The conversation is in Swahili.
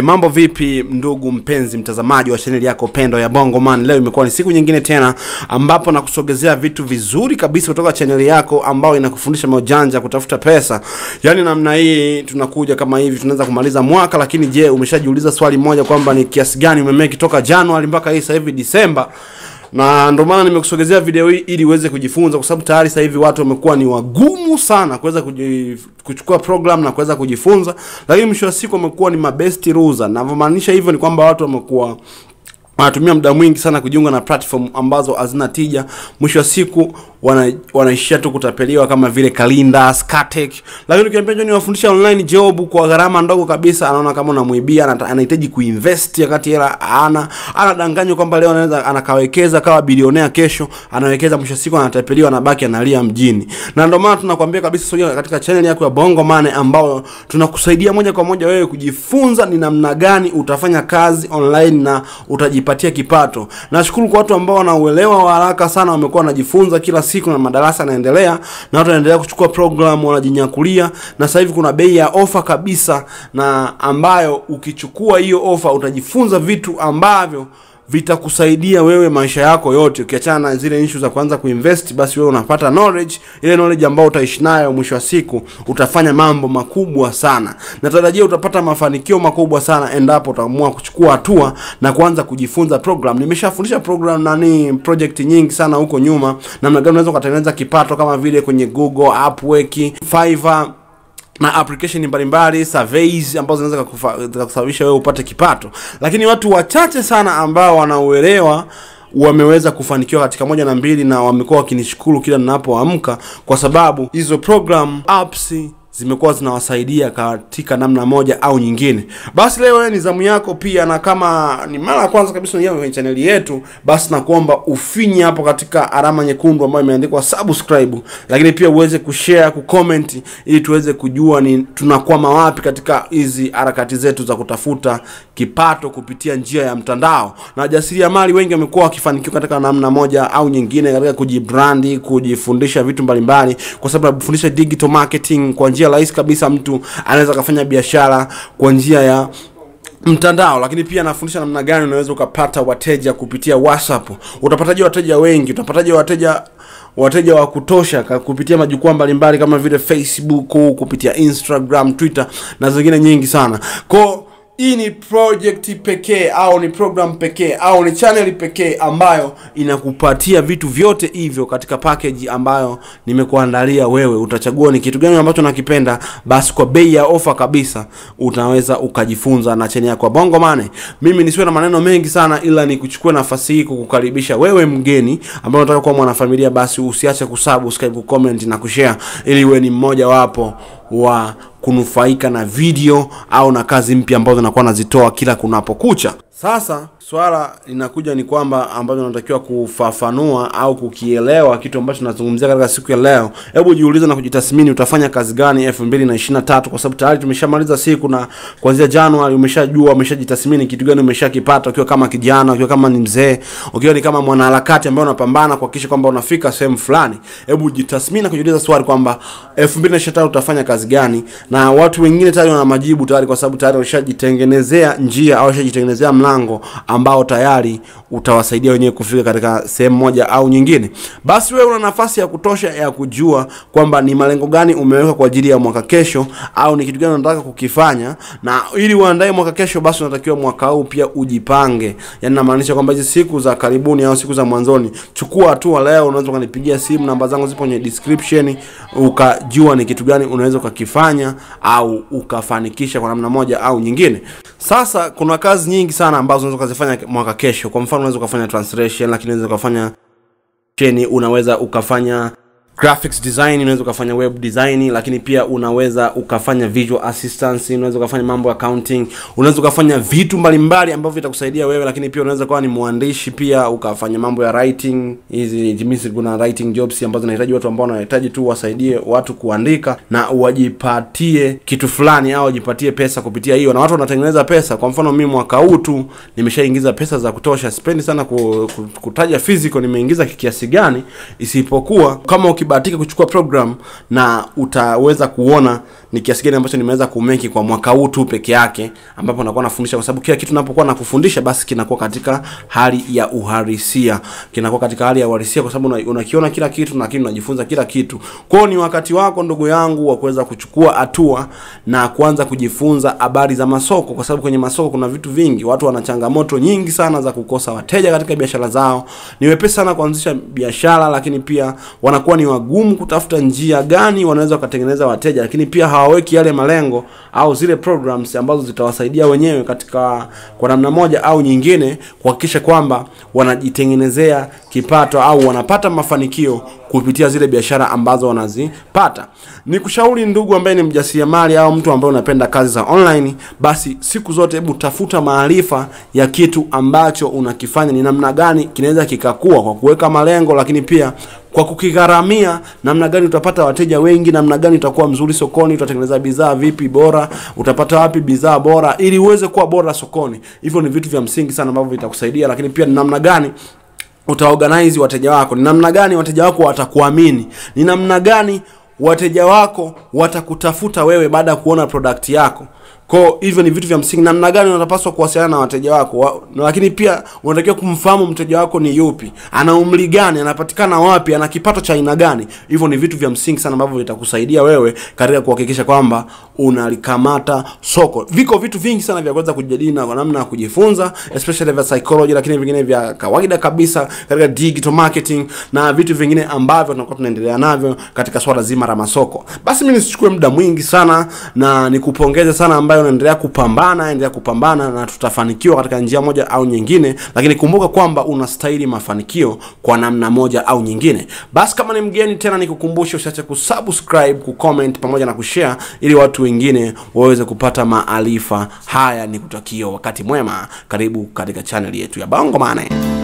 Mambo vipi ndugu mpenzi mtazamaji wa channel yako pendwa ya Bongo Man. Leo imekuwa ni siku nyingine tena ambapo nakusogezea vitu vizuri kabisa kutoka channel yako ambao inakufundisha maujanja kutafuta pesa. Yaani namna hii tunakuja kama hivi tunaanza kumaliza mwaka, lakini je, umeshajiuliza swali moja kwamba ni kiasi gani umemeki toka Januari mpaka hii sasa hivi Disemba? Na ndio maana nimekusogezea video hii ili uweze kujifunza, kwa sababu tayari sasa hivi watu wamekuwa ni wagumu sana kuweza kuchukua program na kuweza kujifunza, lakini mwisho wa siku wamekuwa ni mabest loser. Na maanisha hivyo ni kwamba watu wamekuwa wanatumia muda mwingi sana kujiunga na platform ambazo hazina tija. Mwisho wa siku wanaishia tu kutapeliwa kama vile Kalinda, Skatek. Lakini ukiambia njoo niwafundisha online job kwa gharama ndogo kabisa, anaona kama unamuibia, anahitaji kuinvest wakati hela anadanganywa kwamba leo anaweza anakawekeza kawa bilionea, kesho anawekeza, mwisho wa siku anatapeliwa na baki analia mjini. Na ndio maana tunakuambia kabisa sio katika channel yako ya Bongo Man ambao tunakusaidia moja kwa moja wewe kujifunza ni namna gani utafanya kazi online na utajipatia kipato. Nashukuru kwa watu ambao wanauelewa wa haraka sana, wamekuwa wanajifunza kila siku na madarasa yanaendelea na watu wanaendelea kuchukua program wanajinyakulia. Na sasa hivi kuna bei ya offer kabisa, na ambayo ukichukua hiyo offer utajifunza vitu ambavyo vitakusaidia wewe maisha yako yote. Ukiachana na zile issues za kuanza kuinvest, basi wewe unapata knowledge, ile knowledge ambayo utaishi nayo mwisho wa siku utafanya mambo makubwa sana. Natarajia utapata mafanikio makubwa sana endapo utaamua kuchukua hatua na kuanza kujifunza program. Nimeshafundisha program project nyingi sana huko nyuma, namna gani unaweza kutengeneza kipato kama vile kwenye Google, Upwork, Fiverr na application mbalimbali, surveys ambazo zinaweza kusababisha wewe upate kipato. Lakini watu wachache sana ambao wanauelewa wameweza kufanikiwa katika moja na mbili, na wamekuwa wakinishukuru kila ninapoamka, kwa sababu hizo program apps zimekuwa zinawasaidia katika namna moja au nyingine. Basi leo ni zamu yako pia, na kama ni mara ya kwanza kabisa unaingia kwenye channel yetu, basi nakuomba ufinye hapo katika alama nyekundu ambayo imeandikwa subscribe, lakini pia uweze kushare, kucomment, ili tuweze kujua ni tunakwama wapi katika hizi harakati zetu za kutafuta kipato kupitia njia ya mtandao. Na wajasiriamali wengi wamekuwa wakifanikiwa katika namna moja au nyingine katika kujibrandi, kujifundisha vitu mbalimbali, kwa sababu kufundisha digital marketing kwa njia rahisi kabisa. Mtu anaweza kufanya biashara kwa njia ya mtandao. Lakini pia nafundisha namna gani unaweza ukapata wateja kupitia WhatsApp. Utapataje wateja wengi? Utapataje wateja wa kutosha kupitia majukwaa mbalimbali kama vile Facebook, kupitia Instagram, Twitter na zingine nyingi sana. Hii ni project pekee au ni program pekee au ni channel pekee ambayo inakupatia vitu vyote hivyo katika package ambayo nimekuandalia wewe. Utachagua ni kitu gani ambacho unakipenda, basi kwa bei ya offer kabisa utaweza ukajifunza na channel yako Bongo Man. Mimi nisiwe na maneno mengi sana, ila ni kuchukua nafasi hii kukukaribisha wewe mgeni ambaye unataka kuwa mwanafamilia. Basi usiache kusubscribe, kucomment na kushare, ili wewe ni mmoja wapo wa kunufaika na video au na kazi mpya ambazo nakuwa nazitoa kila kunapokucha. Sasa swala linakuja ni kwamba ambacho unatakiwa kufafanua au kukielewa kitu ambacho tunazungumzia katika siku ya leo. Hebu jiulize na kujitathmini utafanya kazi gani 2023, kwa sababu tayari tumeshamaliza siku, na kuanzia Januari umeshajitathmini kitu gani umeshakipata, ukiwa kama kijana, ukiwa kama ni mzee, ukiwa ni kama mwanaharakati ambaye unapambana kuhakikisha kwamba unafika sehemu fulani. Hebu jitathmini na kujiuliza swali kwamba 2023 utafanya kazi gani, na watu wengine tayari wana majibu tayari, kwa sababu tayari washajitengenezea njia au washajitengenezea mlango ambao tayari utawasaidia wenyewe kufika katika sehemu moja au nyingine. Basi wewe una nafasi ya kutosha ya kujua kwamba ni malengo gani umeweka kwa ajili ya mwaka kesho, au ni kitu gani unataka kukifanya. Na ili uandae mwaka kesho, basi unatakiwa mwaka huu pia ujipange. Yaani namaanisha kwamba hizi siku za karibuni au siku za mwanzoni, chukua hatua leo. Unaweza kunipigia simu, namba zangu zipo kwenye description, ukajua ni kitu gani unaweza ukakifanya au ukafanikisha kwa namna moja au nyingine. Sasa kuna kazi nyingi sana ambazo unaweza kuzifanya mwaka kesho. Kwa mfano unaweza kufanya translation, lakini unaweza kufanya unaweza ukafanya graphics design, unaweza ukafanya web design, lakini pia unaweza ukafanya visual assistance, unaweza ukafanya mambo ya accounting, unaweza ukafanya vitu mbalimbali ambavyo vitakusaidia wewe. Lakini pia unaweza kuwa ni mwandishi pia ukafanya mambo ya writing. Hizi jimisi kuna writing jobs ambazo zinahitaji watu ambao wanahitaji tu wasaidie watu kuandika na uwajipatie kitu fulani au ujipatie pesa kupitia hiyo, na watu wanatengeneza pesa. Kwa mfano mimi mwaka huu tu nimeshaingiza pesa za kutosha. Sipendi sana kutaja physical nimeingiza kiasi gani, isipokuwa kama ukibahatika kuchukua program, na utaweza kuona ni kiasi gani ambacho nimeweza kumeki kwa mwaka huu tu peke yake, ambapo nakuwa nafundisha, kwa sababu kila kitu ninapokuwa nakufundisha basi kinakuwa katika hali ya uhalisia, kwa sababu unakiona kila kitu na unajifunza kila kitu. Kwa hiyo ni wakati wako ndugu yangu wa kuweza kuchukua hatua na kuanza kujifunza habari za masoko, kwa sababu kwenye masoko kuna vitu vingi. Watu wana changamoto nyingi sana za kukosa wateja katika biashara zao. Ni wepesi sana kuanzisha biashara, lakini pia wanakuwa ni wagumu kutafuta njia gani wanaweza kutengeneza wateja, lakini pia hawaweki yale malengo au zile programs ambazo zitawasaidia wenyewe kwa namna moja au nyingine kuhakikisha kwamba wanajitengenezea kipato au wanapata mafanikio kupitia zile biashara ambazo wanazipata. Nikushauri ndugu ambaye ni mjasiriamali au mtu ambaye unapenda kazi za online, basi siku zote hebu tafuta maarifa ya kitu ambacho unakifanya, ni namna gani kinaweza kikakua kwa kuweka malengo, lakini pia kwa kukigharamia, namna gani utapata wateja wengi, namna gani utakuwa mzuri sokoni, utatengeneza bidhaa vipi bora, utapata wapi bidhaa bora ili uweze kuwa bora sokoni. Hivyo ni vitu vya msingi sana ambavyo vitakusaidia. Lakini pia ni namna gani utaorganize wateja wako, ni namna gani wateja wako watakuamini, ni namna gani wateja wako watakutafuta wewe baada ya kuona product yako. Kwa hivyo ni vitu vya msingi, namna gani unapaswa kuwasiliana na wateja wako. Lakini pia unatakiwa kumfahamu mteja wako ni yupi, ana umri gani, anapatikana wapi, ana kipato cha aina gani. Hivyo ni vitu vya msingi sana ambavyo vitakusaidia wewe katika kuhakikisha kwamba unalikamata soko. Viko vitu vingi sana vya kuweza kujadili na namna ya kujifunza, especially vya psychology, lakini vingine vya kawaida kabisa katika digital marketing na vitu vingine ambavyo tunakuwa tunaendelea navyo katika swala zima la masoko. Basi mimi nisichukue muda mwingi sana, na nikupongeze sana ambaye unaendelea kupambana na tutafanikiwa katika njia moja au nyingine. Lakini kumbuka kwamba unastahili mafanikio kwa namna moja au nyingine. Basi kama ni mgeni tena, nikukumbushe usiache kusubscribe, kucomment pamoja na kushare ili watu wengine waweze kupata maarifa haya. Nikutakia wakati mwema. Karibu katika channel yetu ya Bongo Money.